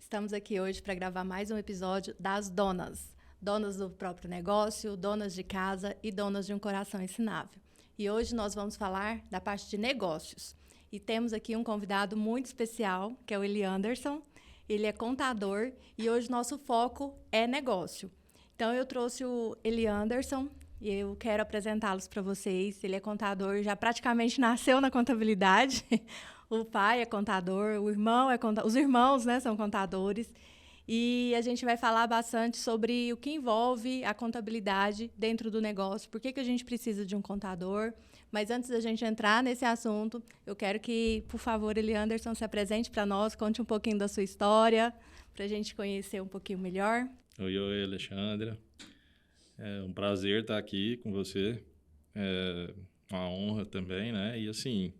Estamos aqui hoje para gravar mais um episódio das donas. Donas do próprio negócio, donas de casa e donas de um coração ensinável. E hoje nós vamos falar da parte de negócios. E temos aqui um convidado muito especial, que é o Eli Anderson. Ele é contador e hoje nosso foco é negócio. Então eu trouxe o Eli Anderson e eu quero apresentá-los para vocês. Ele é contador, já praticamente nasceu na contabilidade. O pai é contador, o irmão é contador, os irmãos, né, são contadores. E a gente vai falar bastante sobre o que envolve a contabilidade dentro do negócio, por que a gente precisa de um contador. Mas antes da gente entrar nesse assunto, eu quero que, por favor, Eli Anderson se apresente para nós, conte um pouquinho da sua história, para a gente conhecer um pouquinho melhor. Oi, Alexandra. É um prazer estar aqui com você. É uma honra também, né? E assim,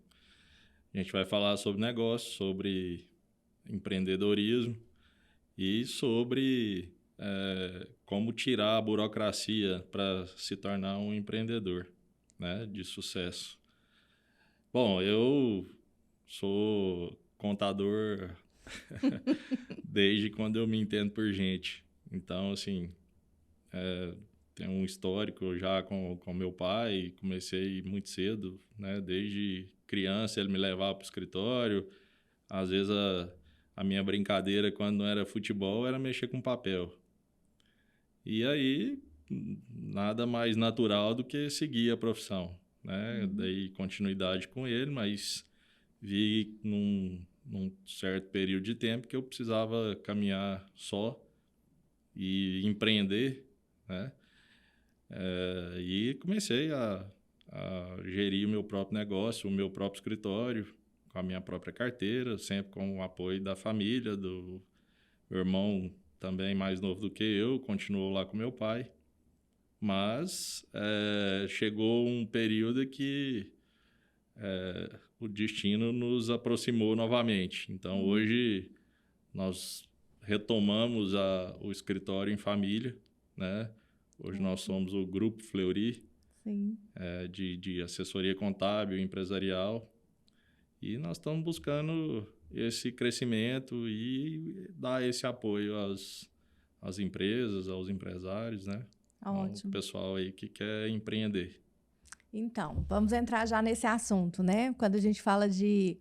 a gente vai falar sobre negócio, sobre empreendedorismo e sobre como tirar a burocracia para se tornar um empreendedor, né, de sucesso. Bom, eu sou contador desde quando eu me entendo por gente. Então, assim, tenho um histórico já com meu pai, comecei muito cedo, né? Desde criança ele me levava para o escritório. Às vezes a minha brincadeira quando não era futebol era mexer com papel. E aí, nada mais natural do que seguir a profissão, né? Dei continuidade com ele, mas vi num certo período de tempo que eu precisava caminhar só e empreender, né? E comecei a gerir o meu próprio negócio, o meu próprio escritório, com a minha própria carteira, sempre com o apoio da família, do meu irmão também mais novo do que eu, continuou lá com meu pai. Mas chegou um período que o destino nos aproximou novamente. Então, hoje, nós retomamos o escritório em família, né? Hoje nós somos o Grupo Fleury, Sim. de assessoria contábil e empresarial. E nós estamos buscando esse crescimento e dar esse apoio às empresas, aos empresários, né? Ao Ótimo. pessoal aí que quer empreender. Então, vamos entrar já nesse assunto, né? Quando a gente fala de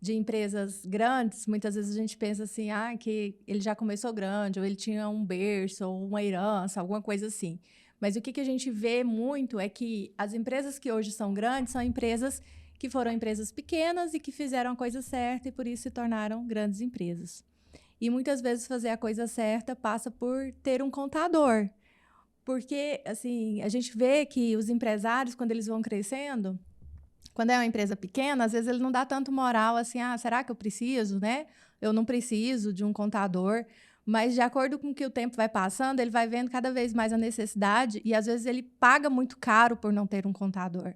empresas grandes, muitas vezes a gente pensa assim, que ele já começou grande, ou ele tinha um berço, ou uma herança, alguma coisa assim. Mas o que a gente vê muito é que as empresas que hoje são grandes são empresas que foram empresas pequenas e que fizeram a coisa certa e por isso se tornaram grandes empresas. E muitas vezes fazer a coisa certa passa por ter um contador. Porque, assim, a gente vê que os empresários, quando eles vão crescendo, quando é uma empresa pequena, às vezes ele não dá tanto moral assim, será que eu preciso, né? Eu não preciso de um contador. Mas, de acordo com que o tempo vai passando, ele vai vendo cada vez mais a necessidade e, às vezes, ele paga muito caro por não ter um contador,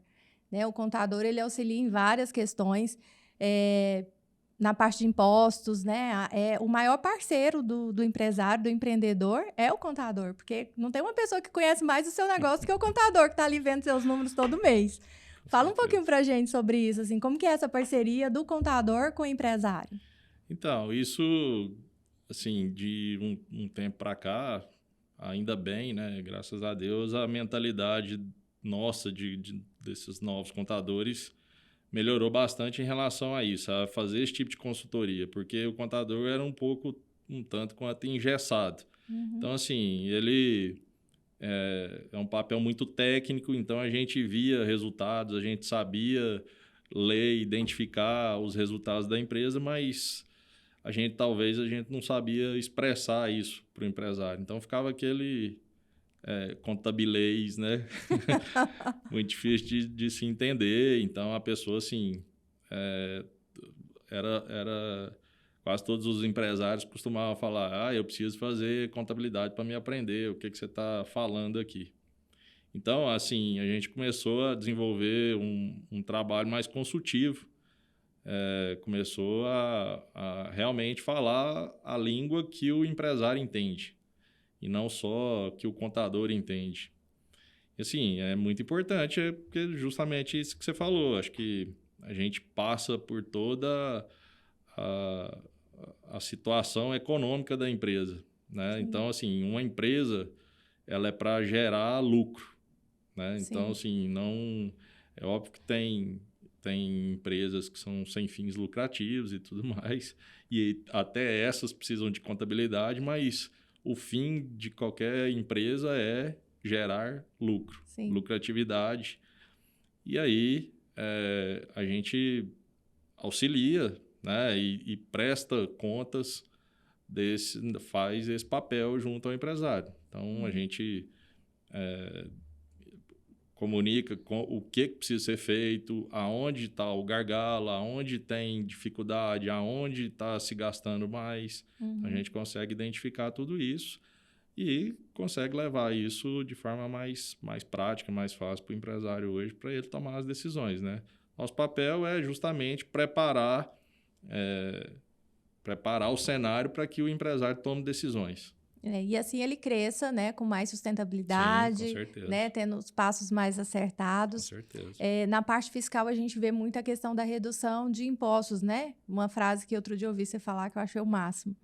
né? O contador, ele auxilia em várias questões, na parte de impostos, né? O maior parceiro do empresário, do empreendedor, é o contador, porque não tem uma pessoa que conhece mais o seu negócio que o contador, que está ali vendo seus números todo mês. Fala um pouquinho para a gente sobre isso, assim, como que é essa parceria do contador com o empresário? Então, isso, assim, de um tempo para cá, ainda bem, né? Graças a Deus, a mentalidade nossa desses novos contadores melhorou bastante em relação a isso, a fazer esse tipo de consultoria, porque o contador era um tanto quanto engessado. Então, assim, ele é um papel muito técnico, então a gente via resultados, a gente sabia ler, identificar os resultados da empresa, mas talvez a gente não sabia expressar isso para o empresário. Então ficava aquele contabilês, né? Muito difícil de se entender. Então a pessoa, assim, era quase todos os empresários costumavam falar: eu preciso fazer contabilidade para me aprender o que você está falando aqui. Então, assim, a gente começou a desenvolver um trabalho mais consultivo. Começou a realmente falar a língua que o empresário entende e não só que o contador entende. E, assim, é muito importante, porque justamente isso que você falou. Acho que a gente passa por toda a situação econômica da empresa, né? Então, assim, uma empresa, ela é para gerar lucro, né? Então, assim, não... É óbvio que tem empresas que são sem fins lucrativos e tudo mais, e até essas precisam de contabilidade, mas o fim de qualquer empresa é gerar lucro, lucratividade. E aí a gente auxilia, né, e presta contas faz esse papel junto ao empresário. Então, a gente comunica com o que precisa ser feito, aonde está o gargalo, aonde tem dificuldade, aonde está se gastando mais. A gente consegue identificar tudo isso e consegue levar isso de forma mais prática, mais fácil para o empresário hoje, para ele tomar as decisões, né? Nosso papel é justamente preparar o cenário para que o empresário tome decisões. E assim ele cresça, né, com mais sustentabilidade, sim, com certeza, né, tendo os passos mais acertados. Com certeza. Na parte fiscal, a gente vê muito a questão da redução de impostos, né? Uma frase que outro dia eu ouvi você falar que eu achei o máximo.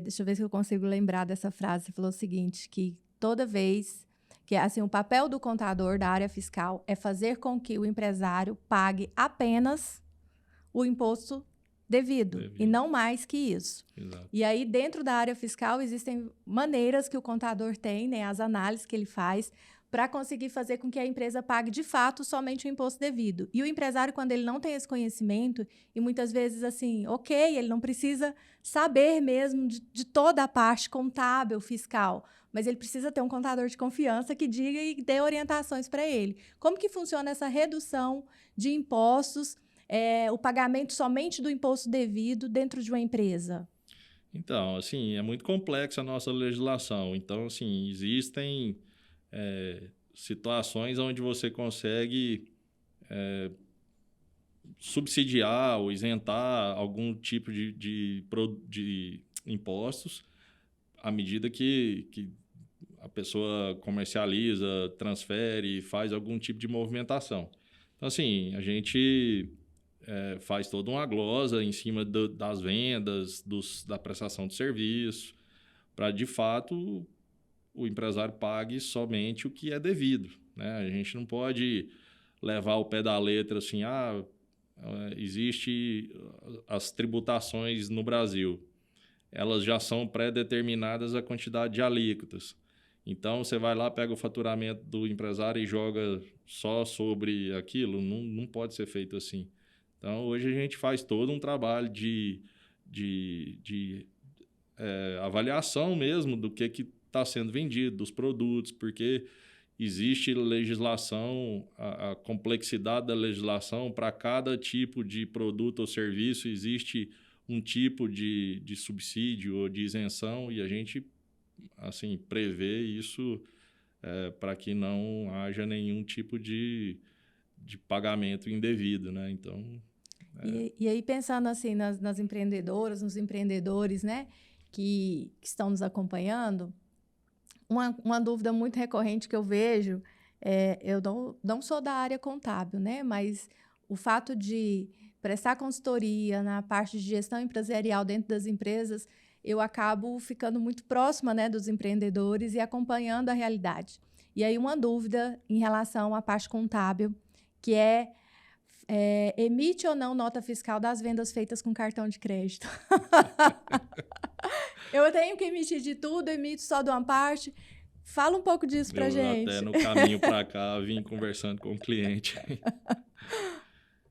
Deixa eu ver se eu consigo lembrar dessa frase. Você falou o seguinte, que toda vez que assim, o papel do contador da área fiscal é fazer com que o empresário pague apenas o imposto devido, e não mais que isso. Exato. E aí, dentro da área fiscal, existem maneiras que o contador tem, né, as análises que ele faz, para conseguir fazer com que a empresa pague, de fato, somente o imposto devido. E o empresário, quando ele não tem esse conhecimento, e muitas vezes, assim, ele não precisa saber mesmo de toda a parte contábil, fiscal, mas ele precisa ter um contador de confiança que diga e dê orientações para ele. Como que funciona essa redução de impostos, o pagamento somente do imposto devido dentro de uma empresa? Então, assim, é muito complexa a nossa legislação. Então, assim, existem situações onde você consegue subsidiar ou isentar algum tipo de impostos à medida que a pessoa comercializa, transfere, faz algum tipo de movimentação. Então, assim, a gente faz toda uma glosa em cima das vendas, da prestação de serviço, para, de fato, o empresário pague somente o que é devido, né? A gente não pode levar ao pé da letra assim, existe as tributações no Brasil, elas já são pré-determinadas a quantidade de alíquotas. Então, você vai lá, pega o faturamento do empresário e joga só sobre aquilo. Não pode ser feito assim. Então, hoje a gente faz todo um trabalho de avaliação mesmo do que está sendo vendido, dos produtos, porque existe legislação, a complexidade da legislação, para cada tipo de produto ou serviço existe um tipo de subsídio ou de isenção, e a gente assim, prevê isso para que não haja nenhum tipo de pagamento indevido, né? Então... E aí, pensando assim nas empreendedoras, nos empreendedores, né, que estão nos acompanhando, uma dúvida muito recorrente que eu vejo, eu não sou da área contábil, né, mas o fato de prestar consultoria na parte de gestão empresarial dentro das empresas, eu acabo ficando muito próxima, né, dos empreendedores e acompanhando a realidade. E aí, uma dúvida em relação à parte contábil, que emite ou não nota fiscal das vendas feitas com cartão de crédito? Eu tenho que emitir de tudo, emito só de uma parte. Fala um pouco disso pra gente. Até no caminho para cá vim conversando com o cliente.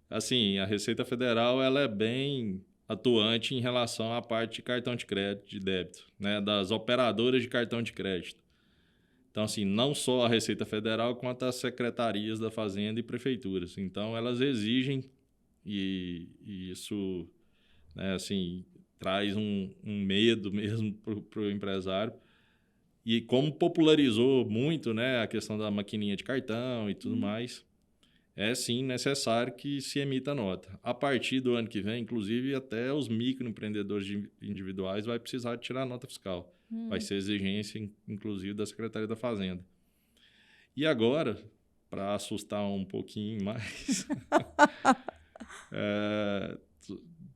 Assim, a Receita Federal ela é bem atuante em relação à parte de cartão de crédito, de débito, né, das operadoras de cartão de crédito. Então, assim, não só a Receita Federal, quanto as secretarias da Fazenda e prefeituras. Então, elas exigem, e isso, né, assim, traz um medo mesmo para o empresário. E como popularizou muito, né, a questão da maquininha de cartão e tudo mais, é sim necessário que se emita nota. A partir do ano que vem, inclusive, até os microempreendedores individuais vai precisar de tirar nota fiscal. Vai ser exigência, inclusive, da Secretaria da Fazenda. E agora, para assustar um pouquinho mais,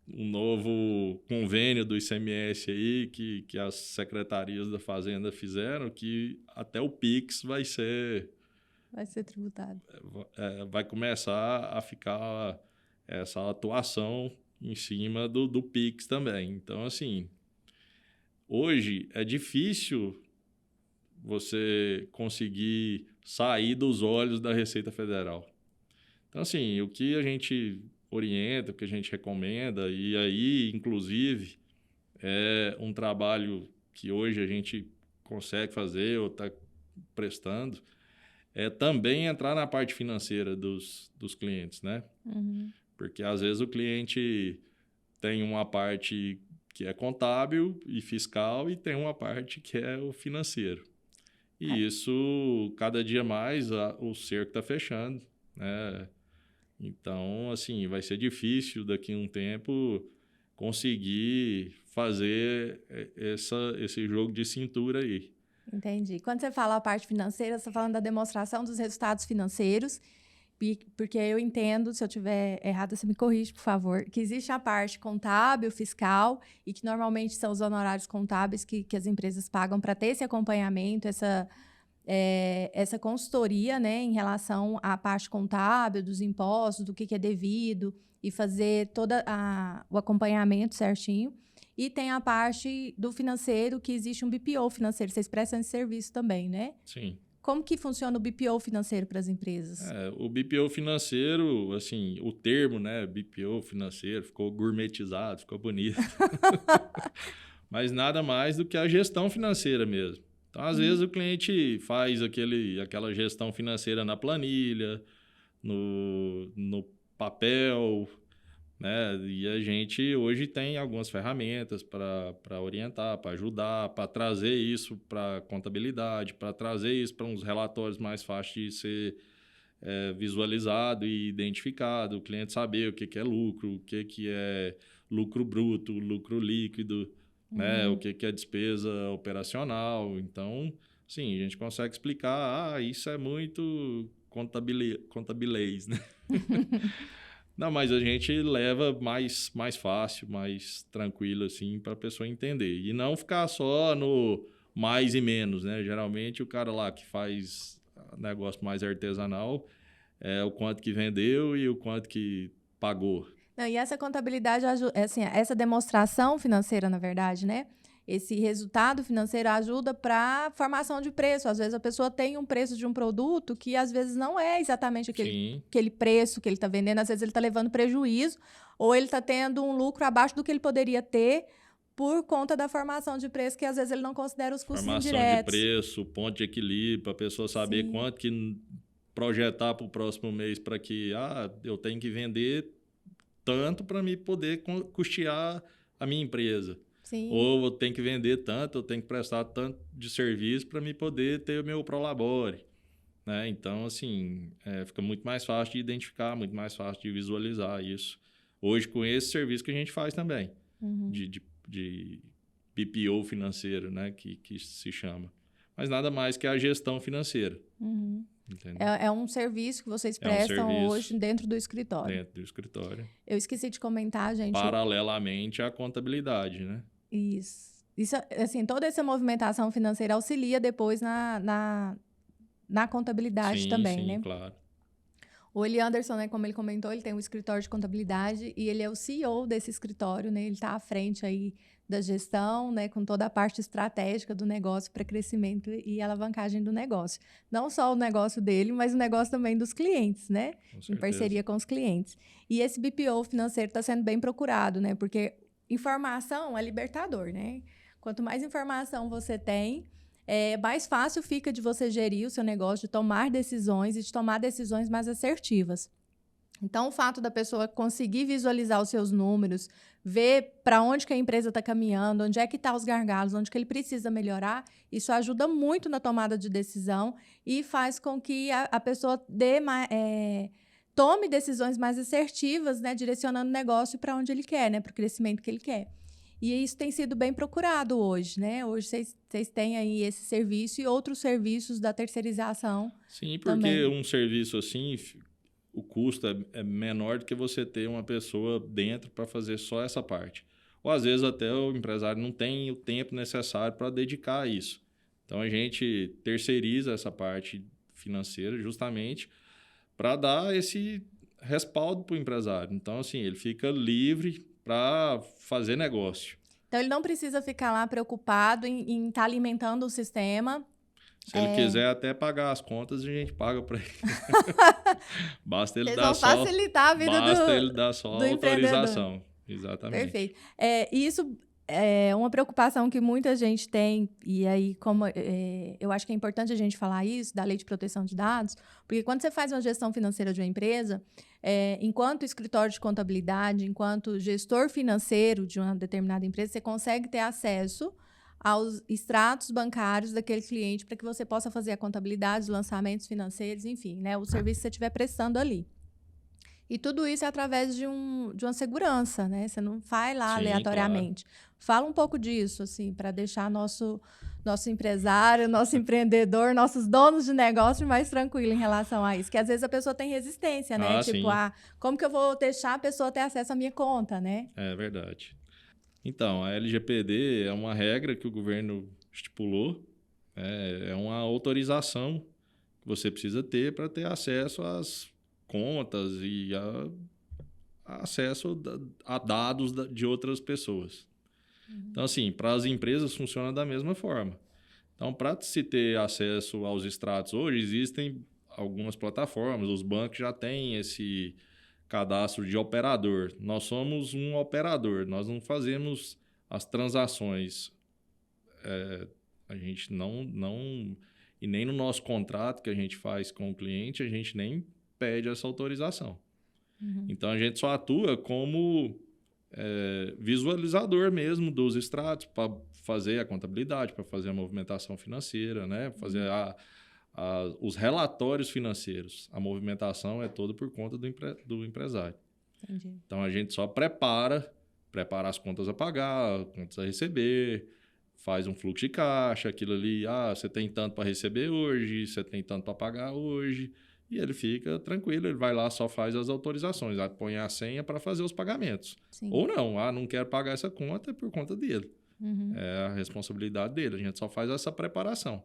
um novo convênio ICMS aí que as secretarias da Fazenda fizeram, que até o Pix vai ser tributado. Vai começar a ficar essa atuação em cima do Pix também. Então, assim, hoje é difícil você conseguir sair dos olhos da Receita Federal. Então, assim, o que a gente orienta, o que a gente recomenda, e aí, inclusive, é um trabalho que hoje a gente consegue fazer ou está prestando, é também entrar na parte financeira dos clientes, né? Uhum. Porque, às vezes, o cliente tem uma parte que é contábil e fiscal e tem uma parte que é o financeiro. E isso, cada dia mais, o cerco está fechando, né? Então, assim, vai ser difícil daqui a um tempo conseguir fazer esse jogo de cintura aí. Entendi. Quando você fala a parte financeira, você está falando da demonstração dos resultados financeiros, porque eu entendo, se eu estiver errada, você me corrige, por favor, que existe a parte contábil, fiscal, e que normalmente são os honorários contábeis que as empresas pagam para ter esse acompanhamento, essa consultoria, né, em relação à parte contábil, dos impostos, do que é devido, e fazer todo o acompanhamento certinho. E tem a parte do financeiro, que existe um BPO financeiro. Vocês prestam esse serviço também, né? Sim. Como que funciona o BPO financeiro para as empresas? O BPO financeiro, assim, o termo, né, BPO financeiro, ficou gourmetizado, ficou bonito. Mas nada mais do que a gestão financeira mesmo. Então, às vezes, o cliente faz aquela gestão financeira na planilha, no papel, né? E a gente hoje tem algumas ferramentas para orientar, para ajudar, para trazer isso para a contabilidade, para trazer isso para uns relatórios mais fáceis de ser visualizado e identificado, o cliente saber o que é lucro, o que é lucro bruto, lucro líquido, né? O que é despesa operacional. Então, sim, a gente consegue explicar, isso é muito contabilês, né? Não, mas a gente leva mais fácil, mais tranquilo, assim, para a pessoa entender. E não ficar só no mais e menos, né? Geralmente, o cara lá que faz negócio mais artesanal é o quanto que vendeu e o quanto que pagou. Não, e essa contabilidade, assim, essa demonstração financeira, na verdade, né? Esse resultado financeiro ajuda para a formação de preço. Às vezes a pessoa tem um preço de um produto que às vezes não é exatamente aquele preço que ele está vendendo. Às vezes ele está levando prejuízo ou ele está tendo um lucro abaixo do que ele poderia ter por conta da formação de preço, que às vezes ele não considera os custos indiretos. Formação de preço, ponto de equilíbrio, para a pessoa saber quanto que projetar para o próximo mês para que eu tenho que vender tanto para me poder custear a minha empresa. Sim. Ou eu tenho que vender tanto, eu tenho que prestar tanto de serviço para me poder ter o meu prolabore. Né? Então, assim, fica muito mais fácil de identificar, muito mais fácil de visualizar isso. Hoje, com esse serviço que a gente faz também, de BPO financeiro, né? que se chama. Mas nada mais que a gestão financeira. É um serviço que vocês prestam hoje dentro do escritório. Dentro do escritório. Eu esqueci de comentar, gente. Paralelamente à contabilidade, né? Isso, assim, toda essa movimentação financeira auxilia depois na contabilidade também, né? Sim, claro. O Eli Anderson, né, como ele comentou, ele tem um escritório de contabilidade e ele é o CEO desse escritório, né? Ele está à frente aí da gestão, né, com toda a parte estratégica do negócio para crescimento e alavancagem do negócio. Não só o negócio dele, mas o negócio também dos clientes, né? Em parceria com os clientes. E esse BPO financeiro está sendo bem procurado, né? Porque informação é libertador, né? Quanto mais informação você tem, mais fácil fica de você gerir o seu negócio, de tomar decisões e de tomar decisões mais assertivas. Então, o fato da pessoa conseguir visualizar os seus números, ver para onde que a empresa está caminhando, onde é que estão os gargalos, onde que ele precisa melhorar, isso ajuda muito na tomada de decisão e faz com que a pessoa tome decisões mais assertivas, né, direcionando o negócio para onde ele quer, né, para o crescimento que ele quer. E isso tem sido bem procurado hoje, né? Hoje vocês têm aí esse serviço e outros serviços da terceirização. Sim, porque também. Um serviço assim, o custo é menor do que você ter uma pessoa dentro para fazer só essa parte. ou às vezes até o empresário não tem o tempo necessário para dedicar a isso. Então, a gente terceiriza essa parte financeira justamente para dar esse respaldo para o empresário. Então, assim, ele fica livre para fazer negócio. Então, ele não precisa ficar lá preocupado em estar alimentando o sistema. Se ele quiser até pagar as contas, a gente paga para ele. Basta ele Vocês dar vão só, facilitar a vida basta ele dar só do a empreendedor. autorização. Exatamente. Perfeito. Isso é uma preocupação que muita gente tem, e aí eu acho que é importante a gente falar isso, da Lei de Proteção de Dados, porque quando você faz uma gestão financeira de uma empresa, enquanto escritório de contabilidade, enquanto gestor financeiro de uma determinada empresa, você consegue ter acesso aos extratos bancários daquele cliente para que você possa fazer a contabilidade, os lançamentos financeiros, enfim, né, o serviço que você estiver prestando ali. E tudo isso é através de uma segurança, né? Você não vai lá aleatoriamente. Claro. Fala um pouco disso, assim, para deixar nosso empresário, nosso empreendedor, nossos donos de negócio mais tranquilo em relação a isso. Que às vezes a pessoa tem resistência, né? Tipo, como que eu vou deixar a pessoa ter acesso à minha conta, né? É verdade. Então, a LGPD é uma regra que o governo estipulou, é uma autorização que você precisa ter para ter acesso às contas e acesso a dados de outras pessoas. Então, assim, para as empresas funciona da mesma forma. Então, para se ter acesso aos extratos hoje, existem algumas plataformas, os bancos já têm esse cadastro de operador. Nós somos um operador, nós não fazemos as transações. A gente não... E nem no nosso contrato que a gente faz com o cliente, a gente nem pede essa autorização. Então, a gente só atua como visualizador mesmo dos extratos para fazer a contabilidade, para fazer a movimentação financeira, né? Fazer os relatórios financeiros. A movimentação é toda por conta do empresário. Entendi. Então, a gente só prepara as contas a pagar, contas a receber, faz um fluxo de caixa, aquilo ali, você tem tanto para receber hoje, você tem tanto para pagar hoje, e ele fica tranquilo, ele vai lá, só faz as autorizações, põe a senha para fazer os pagamentos. Sim. Ou não, não quero pagar essa conta, é por conta dele. É a responsabilidade dele, a gente só faz essa preparação.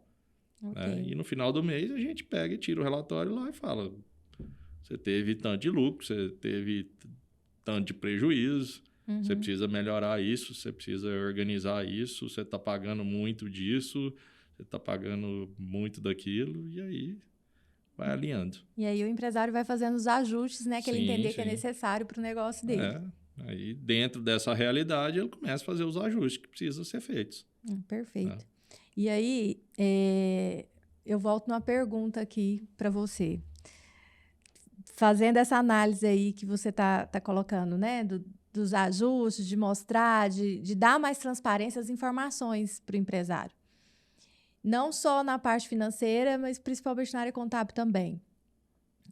Né? E no final do mês a gente pega e tira o relatório lá e fala, você teve tanto de lucro, você teve tanto de prejuízo, você precisa melhorar isso, você precisa organizar isso, você está pagando muito disso, você está pagando muito daquilo, e aí vai alinhando. E aí o empresário vai fazendo os ajustes, né, que ele entender que é necessário para o negócio dele. Aí dentro dessa realidade ele começa a fazer os ajustes que precisam ser feitos. Perfeito. E aí eu volto numa pergunta aqui para você. Fazendo essa análise aí que você tá colocando, né, dos ajustes, de mostrar, de dar mais transparência às informações para o empresário. Não só na parte financeira, mas principalmente na área contábil também.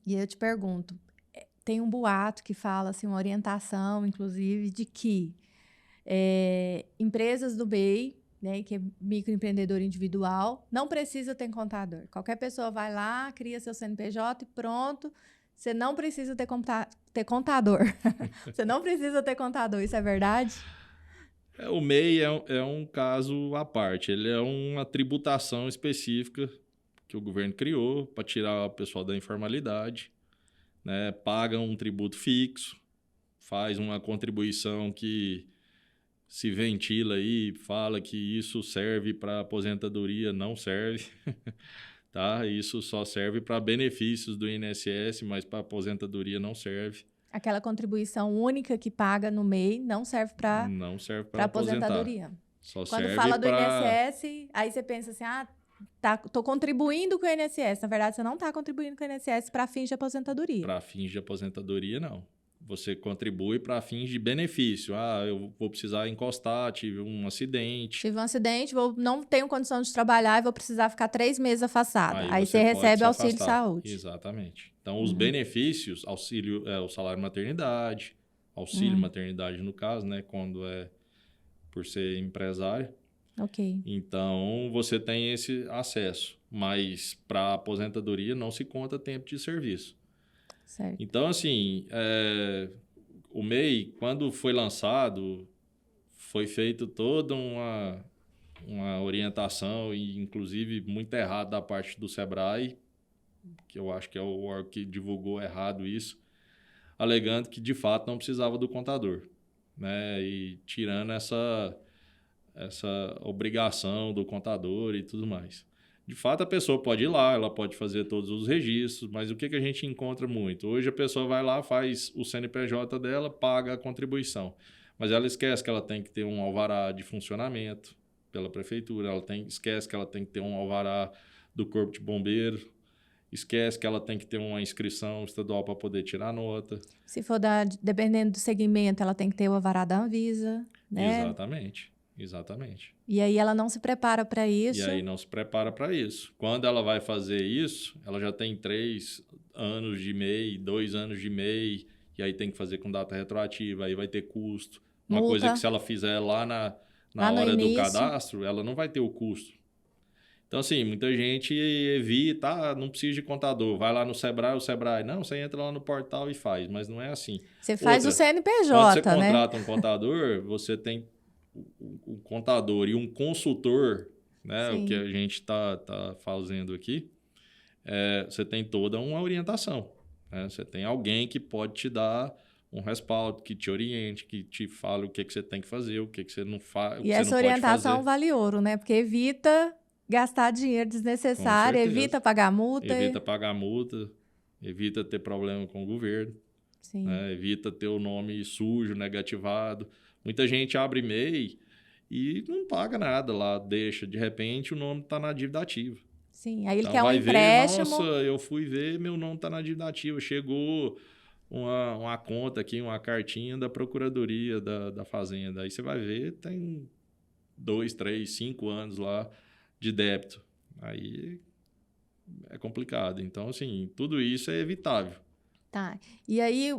E eu te pergunto, tem um boato que fala, assim, uma orientação, inclusive, de que empresas do MEI, né, que é microempreendedor individual, não precisa ter contador. Qualquer pessoa vai lá, cria seu CNPJ e pronto. Você não precisa ter contador. Você não precisa ter contador, isso é verdade? O MEI é um caso à parte. Ele é uma tributação específica que o governo criou para tirar o pessoal da informalidade. Né? Paga um tributo fixo, faz uma contribuição que se ventila aí, fala que isso serve para aposentadoria, não serve. Tá? Isso só serve para benefícios do INSS, mas para aposentadoria não serve. Aquela contribuição única que paga no MEI não serve para aposentadoria. Só Quando serve fala do INSS, aí você pensa assim, tô contribuindo com o INSS. Na verdade, você não está contribuindo com o INSS para fins de aposentadoria. Para fins de aposentadoria, não. Você contribui para fins de benefício. Eu vou precisar encostar, tive um acidente. Não tenho condição de trabalhar e vou precisar ficar 3 meses afastado. Aí você recebe auxílio de saúde. Exatamente. Então, os benefícios, auxílio, o salário maternidade, auxílio maternidade no caso, né? Quando é por ser empresário. Ok. Então, você tem esse acesso. Mas para aposentadoria não se conta tempo de serviço. Certo. Então, assim, o MEI, quando foi lançado, foi feito toda uma orientação, e inclusive muito errado da parte do Sebrae, que eu acho que é o órgão que divulgou errado isso, alegando que de fato não precisava do contador, né? E tirando essa obrigação do contador e tudo mais. De fato, a pessoa pode ir lá, ela pode fazer todos os registros, mas o que a gente encontra muito? Hoje a pessoa vai lá, faz o CNPJ dela, paga a contribuição, mas ela esquece que ela tem que ter um alvará de funcionamento pela prefeitura, esquece que ela tem que ter um alvará do Corpo de Bombeiro, esquece que ela tem que ter uma inscrição estadual para poder tirar nota. Se for dependendo do segmento, ela tem que ter o alvará da Anvisa, né? Exatamente. E aí ela não se prepara para isso. E aí não se prepara para isso. Quando ela vai fazer isso, ela já tem 3 anos de MEI, 2 anos de MEI, e aí tem que fazer com data retroativa, aí vai ter custo. Uma Multa. coisa que se ela fizer lá na hora do cadastro, ela não vai ter o custo. Então, assim, muita gente evita, não precisa de contador, vai lá no Sebrae, não, você entra lá no portal e faz, mas não é assim. Você faz o CNPJ, quando você né? contrata um contador, você tem um contador e um consultor, né? Sim. O que a gente tá fazendo aqui, você tem toda uma orientação, né? Você tem alguém que pode te dar um respaldo, que te oriente, que te fale o que você tem que fazer, o que você não faz, E essa orientação vale ouro, né? Porque evita gastar dinheiro desnecessário, evita pagar multa. Evita pagar multa, evita ter problema com o governo. Sim. Né? Evita ter o nome sujo, negativado. Muita gente abre MEI e não paga nada lá, deixa. De repente, o nome está na dívida ativa. Sim, aí ele quer um empréstimo. Nossa, eu fui ver, meu nome está na dívida ativa. Chegou uma conta aqui, uma cartinha da Procuradoria da Fazenda. Aí você vai ver, tem 2, 3, 5 anos lá de débito. Aí é complicado. Então, assim, tudo isso é evitável. Tá. E aí,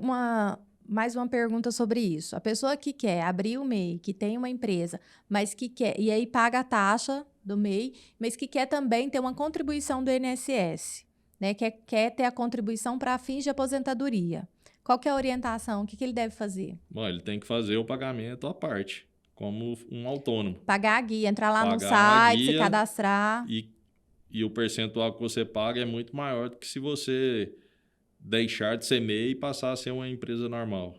mais uma pergunta sobre isso. A pessoa que quer abrir o MEI, que tem uma empresa, mas que quer, e aí paga a taxa do MEI, mas que quer também ter uma contribuição do INSS, né? Quer ter a contribuição para fins de aposentadoria. Qual que é a orientação? O que ele deve fazer? Bom, ele tem que fazer o pagamento à parte, como um autônomo. Pagar a guia, entrar lá no site, se cadastrar. E o percentual que você paga é muito maior do que se você deixar de ser MEI e passar a ser uma empresa normal.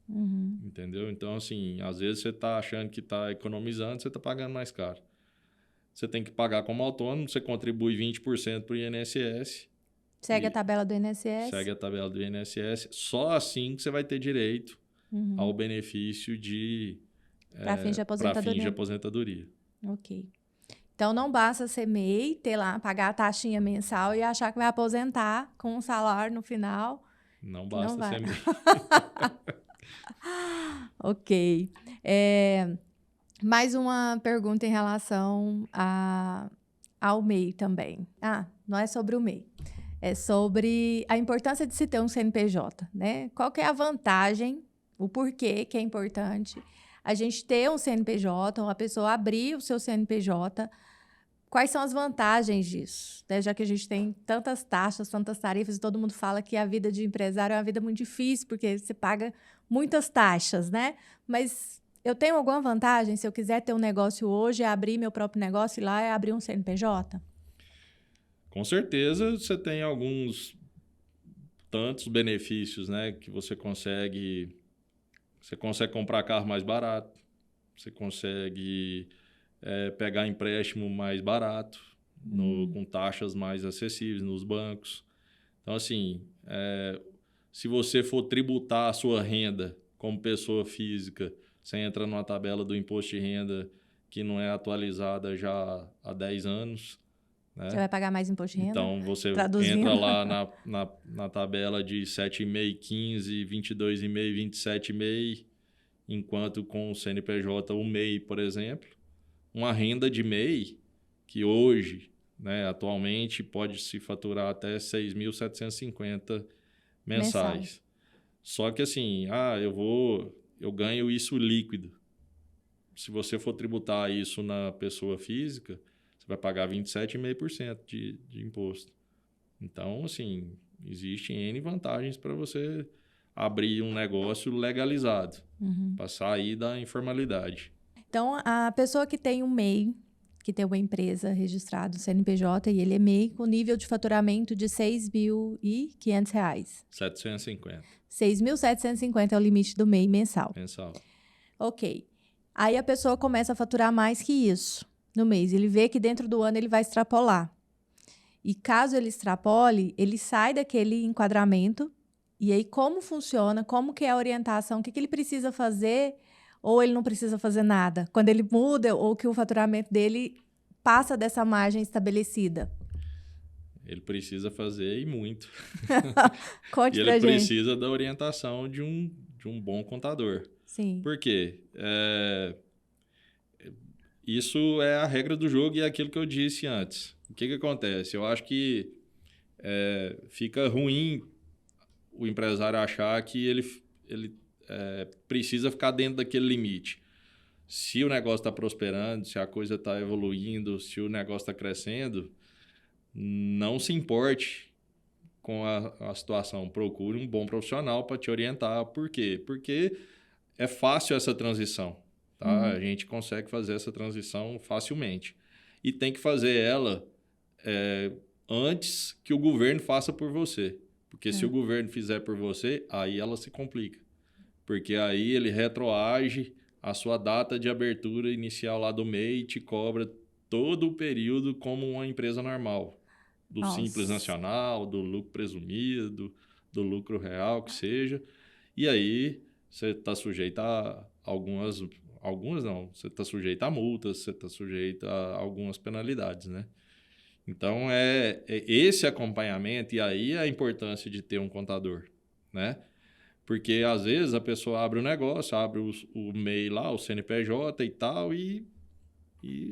Uhum. Entendeu? Então, assim, às vezes você está achando que está economizando, você está pagando mais caro. Você tem que pagar como autônomo, você contribui 20% para o INSS. Segue a tabela do INSS? Segue a tabela do INSS. Só assim que você vai ter direito ao benefício para fins de aposentadoria. Ok. Então, não basta ser MEI, ter lá, pagar a taxinha mensal e achar que vai aposentar com um salário no final. Não basta ser MEI. Ok. Mais uma pergunta em relação ao MEI também. Não é sobre o MEI. É sobre a importância de se ter um CNPJ, né? Qual que é a vantagem, o porquê que é importante a gente ter um CNPJ, ou a pessoa abrir o seu CNPJ. Quais são as vantagens disso? Né? Já que a gente tem tantas taxas, tantas tarifas, e todo mundo fala que a vida de empresário é uma vida muito difícil, porque você paga muitas taxas, né? Mas eu tenho alguma vantagem se eu quiser ter um negócio hoje, abrir meu próprio negócio e lá abrir um CNPJ? Com certeza você tem tantos benefícios, né? Que você consegue comprar carro mais barato, você consegue pegar empréstimo mais barato, com taxas mais acessíveis nos bancos. Então, assim, se você for tributar a sua renda como pessoa física, você entra numa tabela do imposto de renda que não é atualizada já há 10 anos. Né? Você vai pagar mais imposto de renda? Então, você entra lá na tabela de 7,5, 15, 22,5, 27,5, enquanto com o CNPJ, o MEI, por exemplo, uma renda de MEI, que hoje, né, atualmente, pode se faturar até 6.750 mensais. Só que assim, eu ganho isso líquido. Se você for tributar isso na pessoa física, você vai pagar 27,5% de imposto. Então, assim, existem N vantagens para você abrir um negócio legalizado, para sair da informalidade. Então, a pessoa que tem um MEI, que tem uma empresa registrada no CNPJ e ele é MEI, com nível de faturamento de R$ 6.500. 750. 6.750 é o limite do MEI mensal. Mensal. Ok. Aí a pessoa começa a faturar mais que isso no mês. Ele vê que dentro do ano ele vai extrapolar. E caso ele extrapole, ele sai daquele enquadramento. E aí, como funciona? Como que é a orientação? O que ele precisa fazer? Ou ele não precisa fazer nada? Quando ele muda ou que o faturamento dele passa dessa margem estabelecida? Ele precisa fazer e muito. Conte E pra ele gente. precisa da orientação de um bom contador. Sim. Por quê? Isso é a regra do jogo e é aquilo que eu disse antes. O que acontece? Eu acho que fica ruim o empresário achar que ele precisa ficar dentro daquele limite. Se o negócio está prosperando, se a coisa está evoluindo, se o negócio está crescendo, não se importe com a situação. Procure um bom profissional para te orientar. Por quê? Porque é fácil essa transição. Tá? A gente consegue fazer essa transição facilmente. E tem que fazer ela antes que o governo faça por você. Porque se o governo fizer por você, aí ela se complica. Porque aí ele retroage a sua data de abertura inicial lá do MEI e te cobra todo o período como uma empresa normal. Do Nossa. Simples Nacional, do lucro presumido, do lucro real, que seja. E aí você está sujeito a algumas não, você está sujeito a multas, você está sujeito a algumas penalidades, né? Então, é esse acompanhamento e aí a importância de ter um contador, né? Porque, às vezes, a pessoa abre um negócio, abre o MEI lá, o CNPJ e tal, e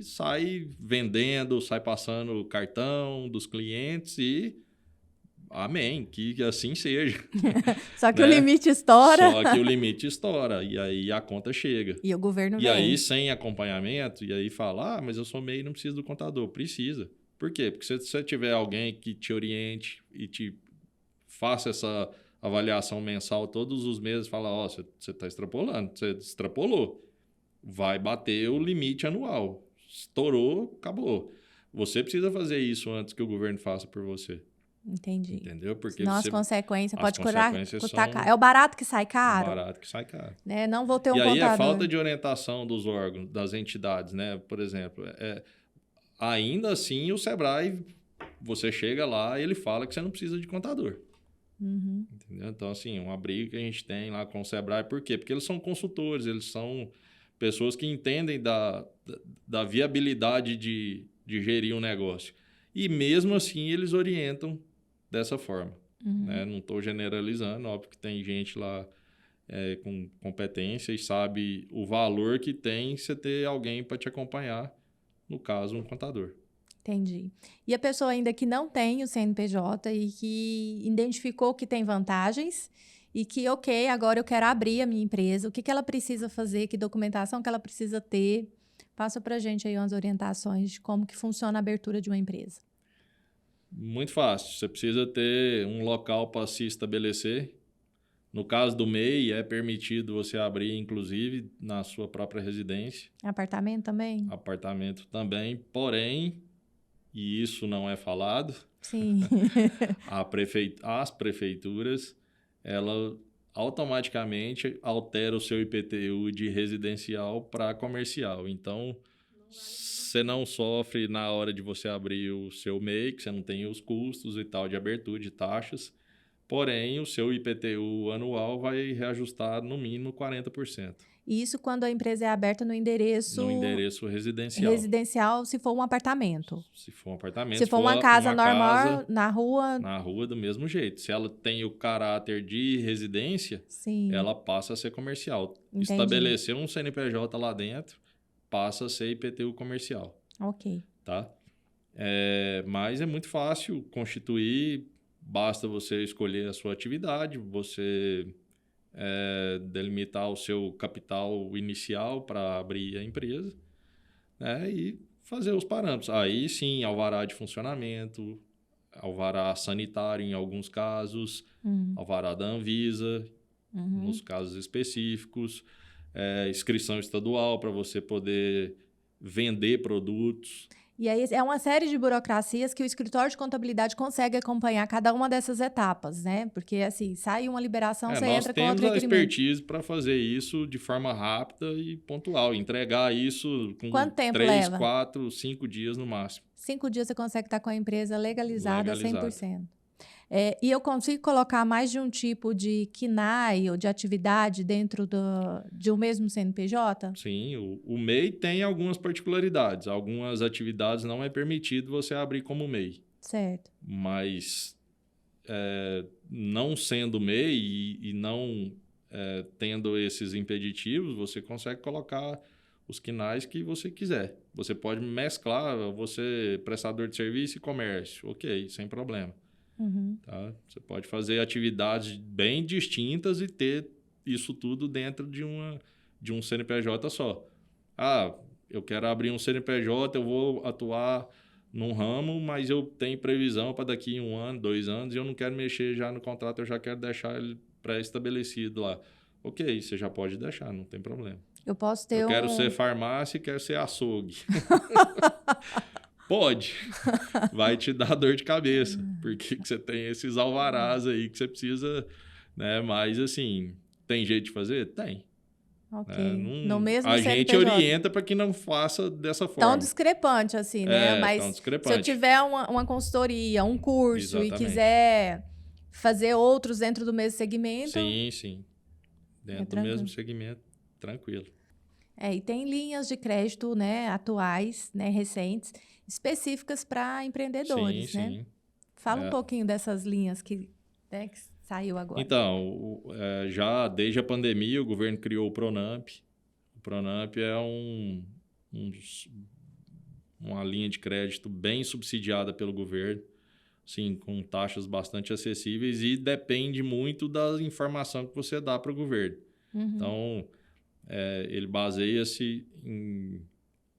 sai vendendo, sai passando o cartão dos clientes e amém, que assim seja. Só que né? o limite estoura. Só que o limite estoura e aí a conta chega. E o governo E vem. aí, sem acompanhamento, e aí fala, mas eu sou MEI e não preciso do contador. Precisa. Por quê? Porque se você tiver alguém que te oriente e te faça essa avaliação mensal todos os meses, fala, você está extrapolando, você extrapolou. Vai bater o limite anual. Estourou, acabou. Você precisa fazer isso antes que o governo faça por você. Entendi. Entendeu? Porque Senão as consequências pode consequências custar são caro. É o barato que sai caro? barato que sai caro. Né? Não vou ter um E aí contador. é falta de orientação dos órgãos, das entidades, né? Por exemplo, ainda assim o Sebrae, você chega lá e ele fala que você não precisa de contador. Entendeu? Então, assim, uma briga que a gente tem lá com o Sebrae, por quê? Porque eles são consultores, eles são pessoas que entendem da viabilidade de gerir um negócio. E mesmo assim eles orientam dessa forma. Né? Não estou generalizando, óbvio que tem gente lá com competência e sabe o valor que tem você ter alguém para te acompanhar, no caso, um contador. Entendi. E a pessoa ainda que não tem o CNPJ e que identificou que tem vantagens e que, ok, agora eu quero abrir a minha empresa, o que ela precisa fazer, que documentação que ela precisa ter? Passa para a gente aí umas orientações de como que funciona a abertura de uma empresa. Muito fácil. Você precisa ter um local para se estabelecer. No caso do MEI, é permitido você abrir, inclusive, na sua própria residência. Apartamento também? Apartamento também, porém, e isso não é falado, Sim. as prefeituras, ela automaticamente altera o seu IPTU de residencial para comercial. Então, você não sofre na hora de você abrir o seu MEI, que você não tem os custos e tal de abertura de taxas, porém, o seu IPTU anual vai reajustar no mínimo 40%. E isso quando a empresa é aberta no endereço... No endereço residencial. Residencial, se for um apartamento. Se for um apartamento. Se for uma casa normal, na rua... Na rua, do mesmo jeito. Se ela tem o caráter de residência, Sim. ela passa a ser comercial. Entendi. Estabelecer um CNPJ lá dentro, passa a ser IPTU comercial. Ok. Tá? Mas é muito fácil constituir, basta você escolher a sua atividade, você delimitar o seu capital inicial para abrir a empresa, né? E fazer os parâmetros. Aí sim, alvará de funcionamento, alvará sanitário em alguns casos, alvará da Anvisa, nos casos específicos, inscrição estadual para você poder vender produtos. E aí é uma série de burocracias que o escritório de contabilidade consegue acompanhar cada uma dessas etapas, né? Porque, assim, sai uma liberação, você entra com outro Nós temos a requerimento. expertise para fazer isso de forma rápida e pontual. Entregar isso com Quanto tempo 3, leva? 4, 5 dias no máximo. 5 dias você consegue estar com a empresa legalizada 100%. E eu consigo colocar mais de um tipo de KNAI ou de atividade dentro de um mesmo CNPJ? Sim, o MEI tem algumas particularidades. Algumas atividades não é permitido você abrir como MEI. Certo. Mas não sendo MEI e não tendo esses impeditivos, você consegue colocar os KNAIs que você quiser. Você pode mesclar, você prestador de serviço e comércio. Ok, sem problema. Uhum. Tá? Você pode fazer atividades bem distintas e ter isso tudo dentro de um CNPJ só. Eu quero abrir um CNPJ, eu vou atuar num ramo, mas eu tenho previsão para daqui 1 ano, 2 anos, e eu não quero mexer já no contrato, eu já quero deixar ele pré-estabelecido lá. Ok, você já pode deixar, não tem problema. Eu posso ter Eu quero ser farmácia e quero ser açougue. Pode. Vai te dar dor de cabeça, porque você tem esses alvarás aí que você precisa, né? Mas, assim, tem jeito de fazer? Tem. Ok. No mesmo a CNPJ. gente orienta para que não faça dessa forma. Tão discrepante assim, né? Mas tão discrepante. se eu tiver uma consultoria, um curso Exatamente. e quiser fazer outros dentro do mesmo segmento... Sim. Dentro do mesmo segmento, tranquilo. E tem linhas de crédito, né, atuais, né, recentes, específicas para empreendedores, né? Sim. Fala um pouquinho dessas linhas que saiu agora. Então, já desde a pandemia, o governo criou o Pronamp. O Pronamp é uma linha de crédito bem subsidiada pelo governo, sim, com taxas bastante acessíveis e depende muito da informação que você dá para o governo. Uhum. Então, ele baseia-se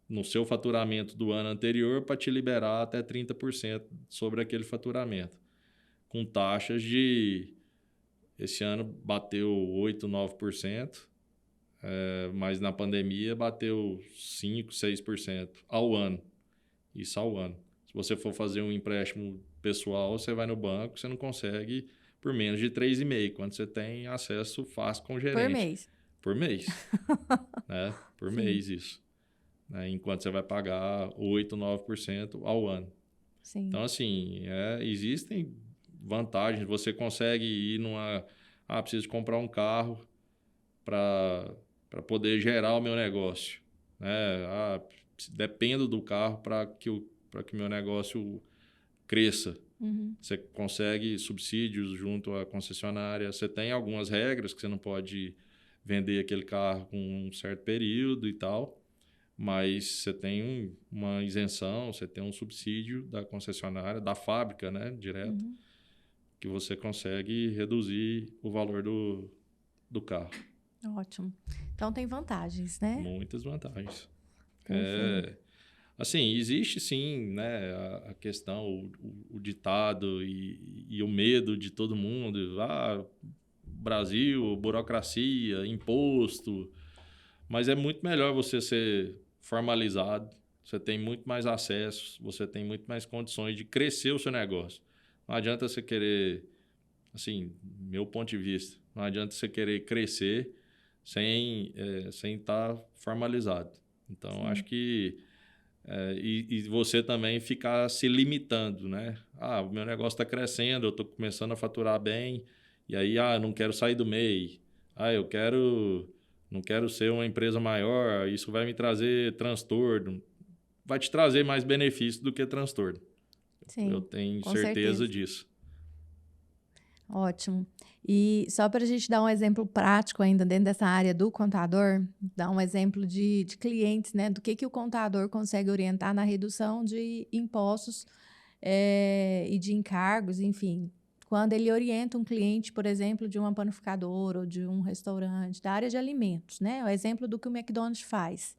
no seu faturamento do ano anterior para te liberar até 30% sobre aquele faturamento, com taxas de... Esse ano bateu 8%, 9%, mas na pandemia bateu 5%, 6% ao ano. Isso ao ano. Se você for fazer um empréstimo pessoal, você vai no banco, você não consegue por menos de 3,5%, quando você tem acesso fácil com o gerente. Por mês. Por mês. Né? Por Sim. mês, isso. Né? Enquanto você vai pagar 8%, 9% ao ano. Sim. Então, assim, existem vantagens. Você consegue ir preciso comprar um carro para poder gerar o meu negócio. Né? Dependo do carro para que o meu negócio cresça. Uhum. Você consegue subsídios junto à concessionária. Você tem algumas regras que você não pode vender aquele carro com um certo período e tal, mas você tem uma isenção, você tem um subsídio da concessionária, da fábrica, né, direto, que você consegue reduzir o valor do carro. Ótimo. Então tem vantagens, né? Muitas vantagens. Assim, existe sim, né, a questão, o ditado e o medo de todo mundo. Brasil, burocracia, imposto. Mas é muito melhor você ser formalizado, você tem muito mais acesso, você tem muito mais condições de crescer o seu negócio. Não adianta você querer, assim, meu ponto de vista, não adianta você querer crescer sem estar formalizado. Então, acho que... e você também ficar se limitando, né? O meu negócio está crescendo, eu estou começando a faturar bem, e aí, não quero sair do MEI. Não quero ser uma empresa maior, isso vai me trazer transtorno. Vai te trazer mais benefício do que transtorno. Sim, eu tenho com certeza certeza disso. Ótimo. E só para a gente dar um exemplo prático ainda dentro dessa área do contador, dar um exemplo de clientes, né? Do que o contador consegue orientar na redução de impostos e de encargos, enfim. Quando ele orienta um cliente, por exemplo, de uma panificadora ou de um restaurante, da área de alimentos, né? O exemplo do que o McDonald's faz.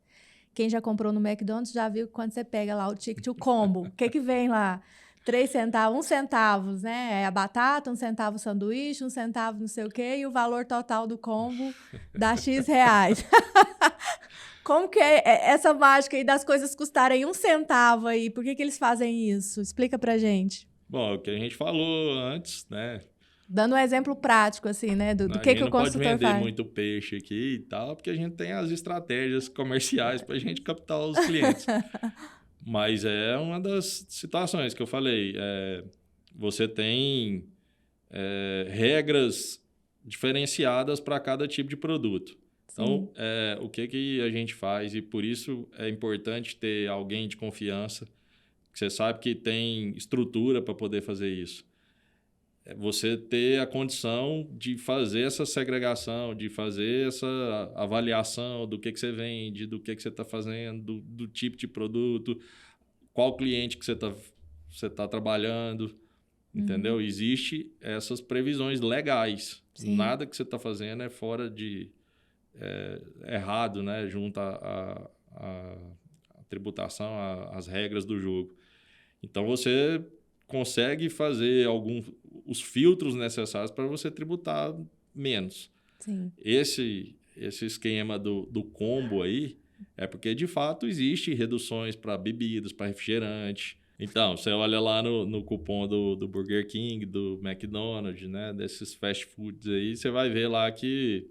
Quem já comprou no McDonald's já viu que quando você pega lá o ticket, o combo, o que vem lá? 3 centavos, 1 centavo, né? É a batata, 1 centavo o sanduíche, 1 centavo não sei o quê, e o valor total do combo dá X reais. Como que é essa mágica aí das coisas custarem 1 centavo aí? Por que eles fazem isso? Explica pra gente. Bom, o que a gente falou antes, né? Dando um exemplo prático, assim, né? Do A que gente o não pode consultor vender faz. muito peixe aqui e tal, porque a gente tem as estratégias comerciais para a gente captar os clientes. Mas é uma das situações que eu falei. Você tem regras diferenciadas para cada tipo de produto. Então, o que a gente faz, e por isso é importante ter alguém de confiança, que você sabe que tem estrutura para poder fazer isso. Você ter a condição de fazer essa segregação, de fazer essa avaliação do que você vende, do que você está fazendo, do tipo de produto, qual cliente que você tá trabalhando, entendeu? Existe essas previsões legais. Sim. Nada que você está fazendo é fora de... errado, né? Junto à tributação, às regras do jogo. Então, você consegue fazer os filtros necessários para você tributar menos. Sim. Esse esquema do combo aí é porque, de fato, existe reduções para bebidas, para refrigerante. Então, você olha lá no cupom do Burger King, do McDonald's, né? Desses fast foods aí, você vai ver lá que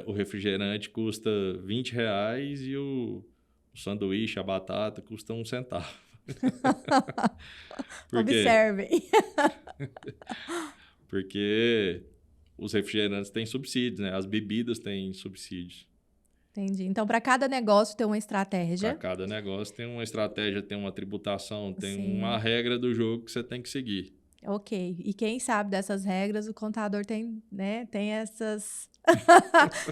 o refrigerante custa R$20 e o sanduíche, a batata, custa 1 centavo. Por quê? Observem. Porque os refrigerantes têm subsídios, né? As bebidas têm subsídios. Entendi. Então, para cada negócio tem uma estratégia. Para cada negócio tem uma estratégia, tem uma tributação, tem Sim. uma regra do jogo que você tem que seguir. Ok. E quem sabe dessas regras, o contador tem, né, tem essas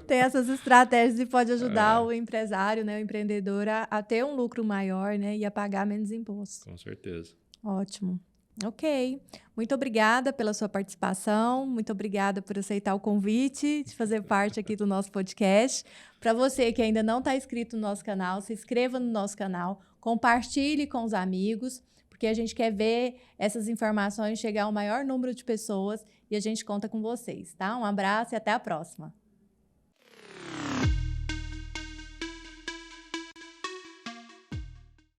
tem essas estratégias e pode ajudar o empresário, né, o empreendedor a ter um lucro maior, né, e a pagar menos imposto. Com certeza. Ótimo. Ok. Muito obrigada pela sua participação. Muito obrigada por aceitar o convite de fazer parte aqui do nosso podcast. Para você que ainda não está inscrito no nosso canal, se inscreva no nosso canal, compartilhe com os amigos, porque a gente quer ver essas informações chegar ao maior número de pessoas e a gente conta com vocês, tá? Um abraço e até a próxima.